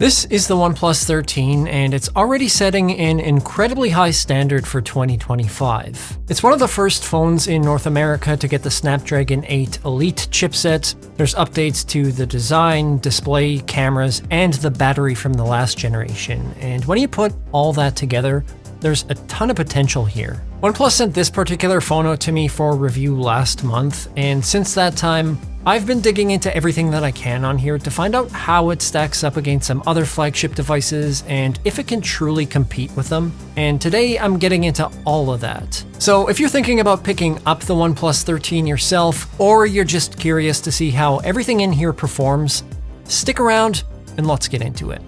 This is the OnePlus 13, and it's already setting an incredibly high standard for 2025. It's one of the first phones in North America to get the Snapdragon 8 Elite chipset. There's updates to the design, display, cameras, and the battery from the last generation. And when you put all that together, there's a ton of potential here. OnePlus sent this particular phone out to me for review last month, and since that time, I've been digging into everything that I can on here to find out how it stacks up against some other flagship devices and if it can truly compete with them. And today I'm getting into all of that. So if you're thinking about picking up the OnePlus 13 yourself, or you're just curious to see how everything in here performs, stick around and let's get into it.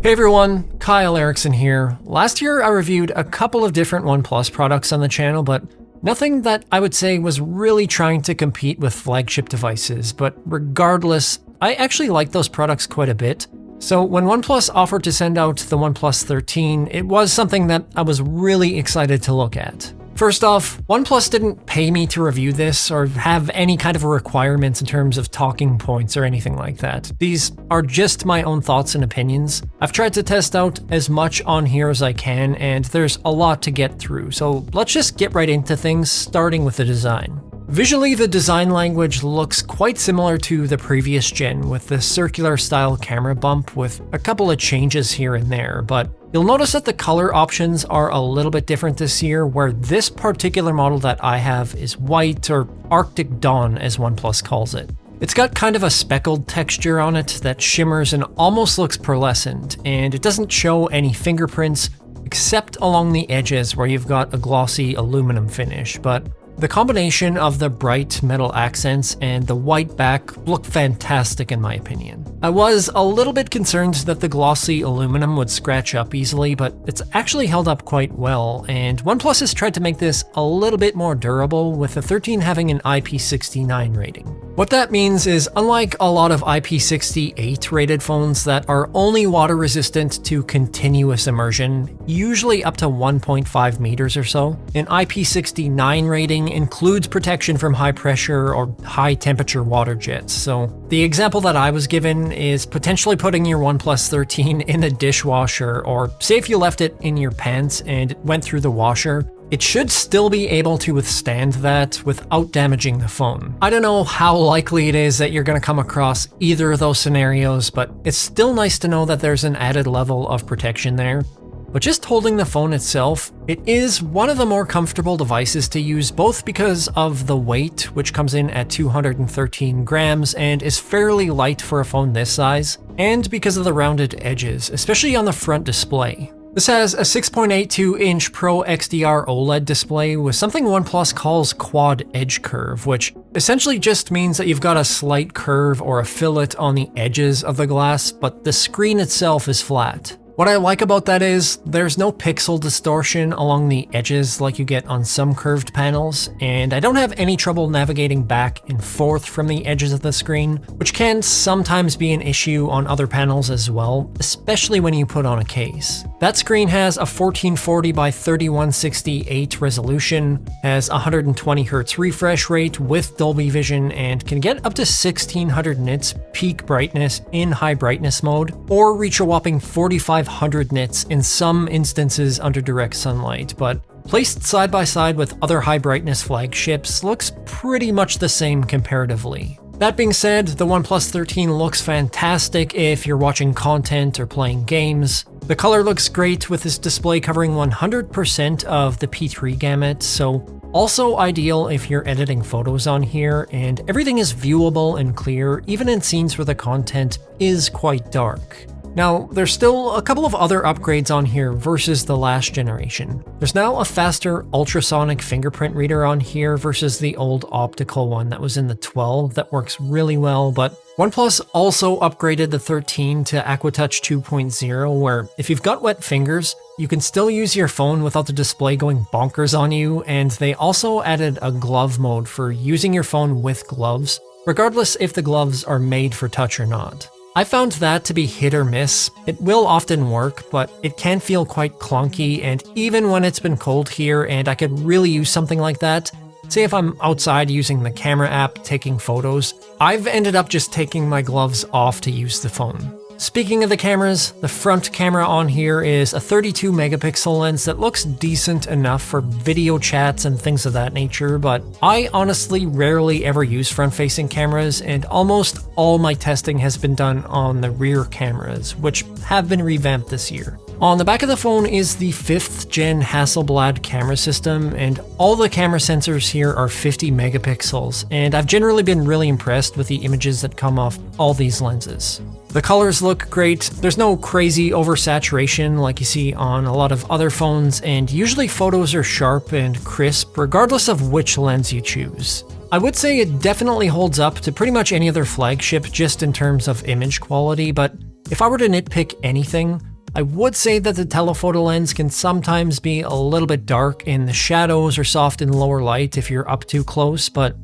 Hey everyone, Kyle Erickson here. Last year I reviewed a couple of different OnePlus products on the channel, but nothing that I would say was really trying to compete with flagship devices. But regardless, I actually like those products quite a bit. So when OnePlus offered to send out the OnePlus 13, it was something that I was really excited to look at. First off, OnePlus didn't pay me to review this or have any kind of requirements in terms of talking points or anything like that. These are just my own thoughts and opinions. I've tried to test out as much on here as I can, and there's a lot to get through, so let's just get right into things, starting with the design. Visually, the design language looks quite similar to the previous gen, with the circular style camera bump with a couple of changes here and there, but you'll notice that the color options are a little bit different this year, where this particular model that I have is white, or Arctic Dawn as OnePlus calls it. It's got kind of a speckled texture on it that shimmers and almost looks pearlescent, and it doesn't show any fingerprints except along the edges where you've got a glossy aluminum finish, but the combination of the bright metal accents and the white back look fantastic in my opinion. I was a little bit concerned that the glossy aluminum would scratch up easily, but it's actually held up quite well, and OnePlus has tried to make this a little bit more durable, with the 13 having an IP69 rating. What that means is, unlike a lot of IP68 rated phones that are only water resistant to continuous immersion, usually up to 1.5 meters or so, an IP69 rating includes protection from high pressure or high temperature water jets. So the example that I was given is potentially putting your OnePlus 13 in a dishwasher, or say if you left it in your pants and it went through the washer, it should still be able to withstand that without damaging the phone. I don't know how likely it is that you're going to come across either of those scenarios, but it's still nice to know that there's an added level of protection there. But just holding the phone itself, it is one of the more comfortable devices to use, both because of the weight, which comes in at 213 grams and is fairly light for a phone this size, and because of the rounded edges, especially on the front display. This has a 6.82-inch Pro XDR OLED display with something OnePlus calls quad edge curve, which essentially just means that you've got a slight curve or a fillet on the edges of the glass, but the screen itself is flat. What I like about that is there's no pixel distortion along the edges like you get on some curved panels, and I don't have any trouble navigating back and forth from the edges of the screen, which can sometimes be an issue on other panels as well, especially when you put on a case. That screen has a 1440 by 3168 resolution, has 120Hz refresh rate with Dolby Vision, and can get up to 1600 nits peak brightness in high brightness mode, or reach a whopping 4500 nits in some instances under direct sunlight, but placed side by side with other high brightness flagships looks pretty much the same comparatively. That being said, the OnePlus 13 looks fantastic if you're watching content or playing games. The color looks great with this display covering 100% of the P3 gamut, so also ideal if you're editing photos on here, and everything is viewable and clear even in scenes where the content is quite dark. Now, there's still a couple of other upgrades on here versus the last generation. There's now a faster ultrasonic fingerprint reader on here versus the old optical one that was in the 12 that works really well, but OnePlus also upgraded the 13 to AquaTouch 2.0, where if you've got wet fingers, you can still use your phone without the display going bonkers on you, and they also added a glove mode for using your phone with gloves, regardless if the gloves are made for touch or not. I found that to be hit or miss. It will often work, but it can feel quite clunky, and even when it's been cold here and I could really use something like that, say if I'm outside using the camera app taking photos, I've ended up just taking my gloves off to use the phone. Speaking of the cameras, the front camera on here is a 32 megapixel lens that looks decent enough for video chats and things of that nature, but I honestly rarely ever use front-facing cameras, and almost all my testing has been done on the rear cameras, which have been revamped this year. On the back of the phone is the 5th gen Hasselblad camera system, and all the camera sensors here are 50 megapixels, and I've generally been really impressed with the images that come off all these lenses. The colors look great, there's no crazy oversaturation like you see on a lot of other phones, and usually photos are sharp and crisp regardless of which lens you choose. I would say it definitely holds up to pretty much any other flagship just in terms of image quality, but if I were to nitpick anything, I would say that the telephoto lens can sometimes be a little bit dark in the shadows or soft in lower light if you're up too close, but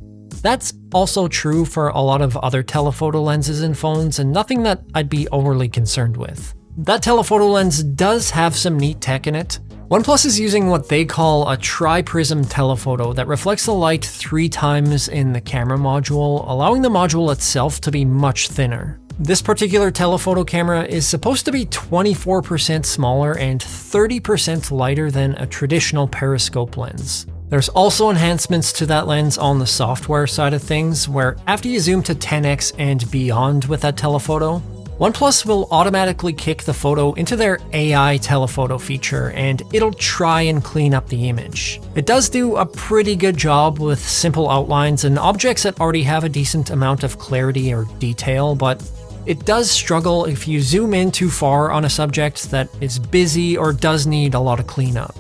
that's also true for a lot of other telephoto lenses in phones, and nothing that I'd be overly concerned with. That telephoto lens does have some neat tech in it. OnePlus is using what they call a tri-prism telephoto that reflects the light 3 times in the camera module, allowing the module itself to be much thinner. This particular telephoto camera is supposed to be 24% smaller and 30% lighter than a traditional periscope lens. There's also enhancements to that lens on the software side of things, where after you zoom to 10x and beyond with that telephoto, OnePlus will automatically kick the photo into their AI telephoto feature, and it'll try and clean up the image. It does do a pretty good job with simple outlines and objects that already have a decent amount of clarity or detail, but it does struggle if you zoom in too far on a subject that is busy or does need a lot of cleanup.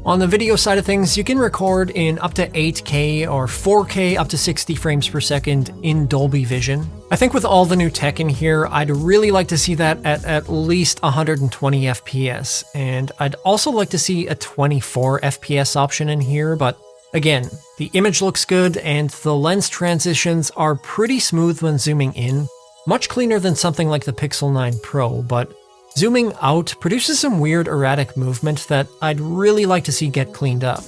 On the video side of things, you can record in up to 8K or 4K up to 60 frames per second in Dolby Vision. I think with all the new tech in here, I'd really like to see that at least 120 FPS, and I'd also like to see a 24 FPS option in here, but again, the image looks good and the lens transitions are pretty smooth when zooming in, much cleaner than something like the Pixel 9 Pro, but zooming out produces some weird erratic movement that I'd really like to see get cleaned up.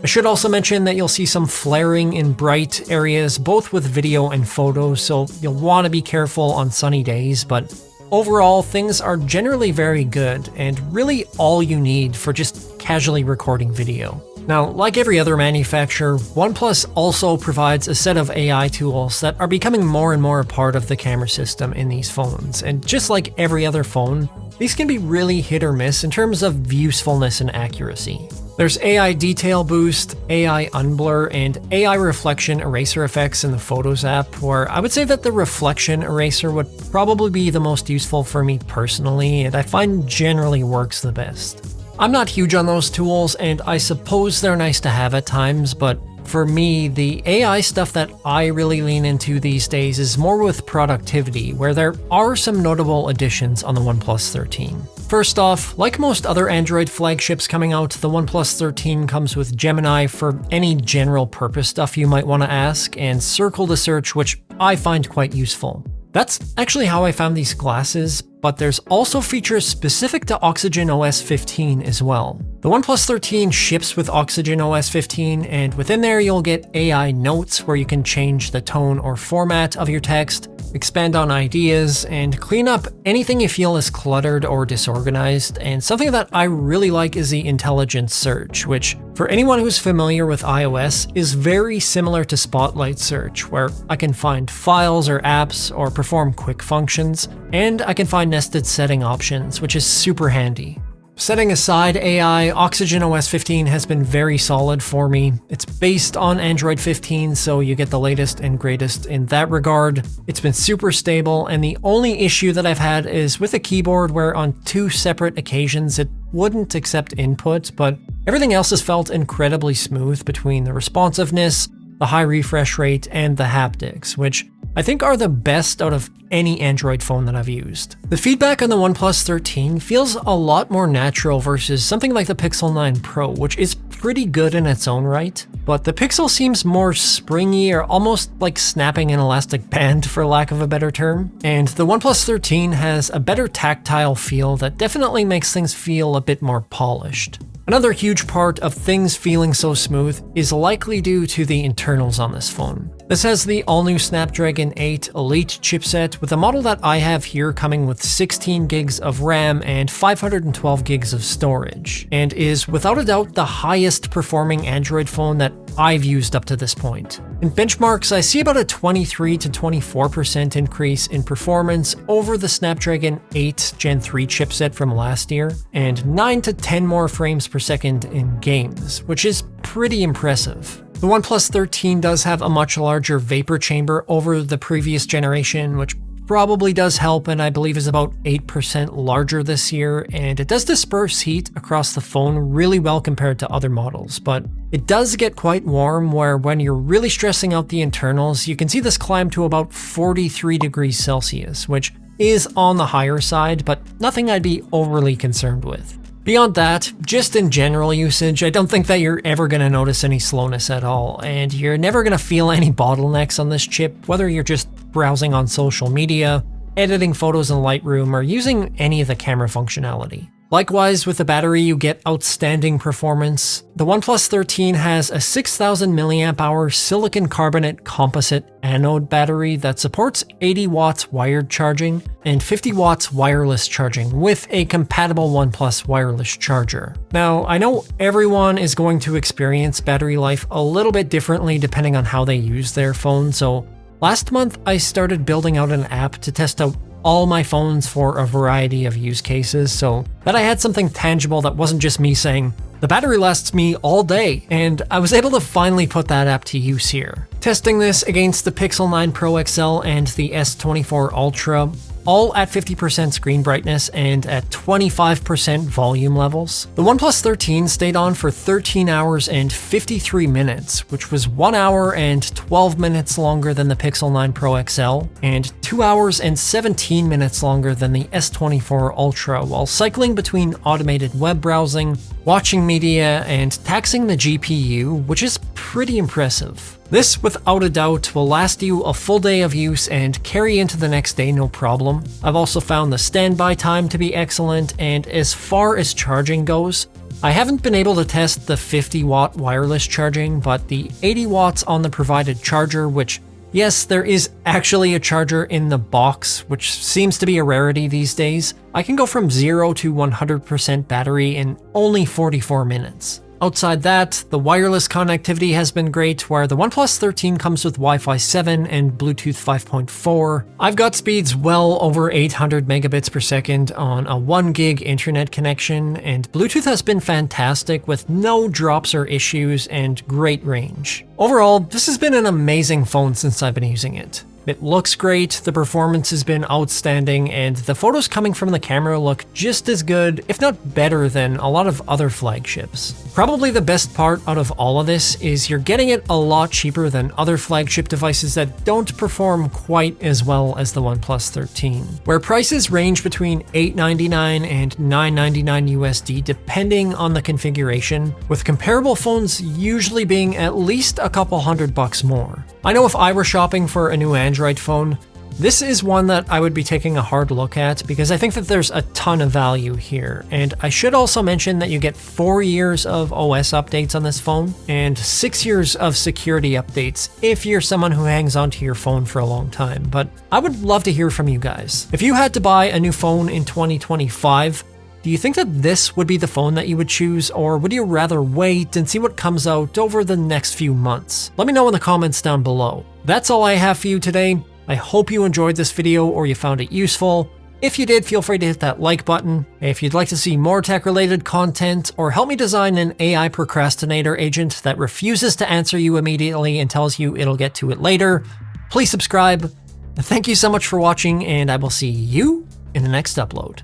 I should also mention that you'll see some flaring in bright areas both with video and photos, so you'll want to be careful on sunny days, but overall things are generally very good and really all you need for just casually recording video. Now, like every other manufacturer, OnePlus also provides a set of AI tools that are becoming more and more a part of the camera system in these phones, and just like every other phone, these can be really hit or miss in terms of usefulness and accuracy. There's AI Detail Boost, AI Unblur, and AI Reflection Eraser effects in the Photos app, where I would say that the Reflection Eraser would probably be the most useful for me personally, and I find generally works the best. I'm not huge on those tools, and I suppose they're nice to have at times, but for me, the AI stuff that I really lean into these days is more with productivity, where there are some notable additions on the OnePlus 13. First off, like most other Android flagships coming out, the OnePlus 13 comes with Gemini for any general purpose stuff you might want to ask, and Circle to Search, which I find quite useful. That's actually how I found these glasses, but there's also features specific to Oxygen OS 15 as well. The OnePlus 13 ships with Oxygen OS 15, and within there you'll get AI Notes where you can change the tone or format of your text, expand on ideas, and clean up anything you feel is cluttered or disorganized. And something that I really like is the Intelligent Search, which, for anyone who's familiar with iOS, is very similar to Spotlight Search, where I can find files or apps or perform quick functions, and I can find nested setting options, which is super handy. Setting aside AI, Oxygen OS 15 has been very solid for me. It's based on Android 15, so you get the latest and greatest in that regard. It's been super stable, and the only issue that I've had is with a keyboard where on 2 separate occasions it wouldn't accept input, but everything else has felt incredibly smooth between the responsiveness, the high refresh rate, and the haptics, which I think are the best out of any Android phone that I've used. The feedback on the OnePlus 13 feels a lot more natural versus something like the Pixel 9 Pro, which is pretty good in its own right, but the Pixel seems more springy or almost like snapping an elastic band for lack of a better term, and the OnePlus 13 has a better tactile feel that definitely makes things feel a bit more polished. Another huge part of things feeling so smooth is likely due to the internals on this phone. This has the all-new Snapdragon 8 Elite chipset with a model that I have here coming with 16 gigs of RAM and 512 gigs of storage, and is without a doubt the highest performing Android phone that I've used up to this point. In benchmarks, I see about a 23 to 24% increase in performance over the Snapdragon 8 Gen 3 chipset from last year, and 9 to 10 more frames per second in games, which is pretty impressive. The OnePlus 13 does have a much larger vapor chamber over the previous generation, which probably does help, and I believe is about 8% larger this year, and it does disperse heat across the phone really well compared to other models, but it does get quite warm where when you're really stressing out the internals, you can see this climb to about 43 degrees Celsius, which is on the higher side, but nothing I'd be overly concerned with. Beyond that, just in general usage, I don't think that you're ever going to notice any slowness at all, and you're never going to feel any bottlenecks on this chip, whether you're just browsing on social media, editing photos in Lightroom, or using any of the camera functionality. Likewise, with the battery, you get outstanding performance. The OnePlus 13 has a 6000 mAh silicon carbonate composite anode battery that supports 80 watts wired charging and 50 watts wireless charging with a compatible OnePlus wireless charger. Now, I know everyone is going to experience battery life a little bit differently depending on how they use their phone, so last month I started building out an app to test out all my phones for a variety of use cases so that I had something tangible that wasn't just me saying, the battery lasts me all day, and I was able to finally put that app to use here. Testing this against the Pixel 9 Pro XL and the S24 Ultra, all at 50% screen brightness and at 25% volume levels. The OnePlus 13 stayed on for 13 hours and 53 minutes, which was 1 hour and 12 minutes longer than the Pixel 9 Pro XL, and 2 hours and 17 minutes longer than the S24 Ultra, while cycling between automated web browsing, watching media, and taxing the GPU, which is pretty impressive. This, without a doubt, will last you a full day of use and carry into the next day no problem. I've also found the standby time to be excellent, and as far as charging goes, I haven't been able to test the 50 watt wireless charging, but the 80 watts on the provided charger, which, yes, there is actually a charger in the box, which seems to be a rarity these days, I can go from 0 to 100% battery in only 44 minutes. Outside that, the wireless connectivity has been great, where the OnePlus 13 comes with Wi-Fi 7 and Bluetooth 5.4. I've got speeds well over 800 megabits per second on a 1 gig internet connection, and Bluetooth has been fantastic with no drops or issues and great range. Overall, this has been an amazing phone since I've been using it. It looks great, the performance has been outstanding, and the photos coming from the camera look just as good, if not better, than a lot of other flagships. Probably the best part out of all of this is you're getting it a lot cheaper than other flagship devices that don't perform quite as well as the OnePlus 13, where prices range between $899 and $999 USD depending on the configuration, with comparable phones usually being at least a couple $100 more. I know if I were shopping for a new Android phone, this is one that I would be taking a hard look at because I think that there's a ton of value here. And I should also mention that you get 4 years of OS updates on this phone and 6 years of security updates if you're someone who hangs onto your phone for a long time. But I would love to hear from you guys. If you had to buy a new phone in 2025, do you think that this would be the phone that you would choose, or would you rather wait and see what comes out over the next few months? Let me know in the comments down below. That's all I have for you today. I hope you enjoyed this video or you found it useful. If you did, feel free to hit that like button. If you'd like to see more tech-related content or help me design an AI procrastinator agent that refuses to answer you immediately and tells you it'll get to it later, please subscribe. Thank you so much for watching, and I will see you in the next upload.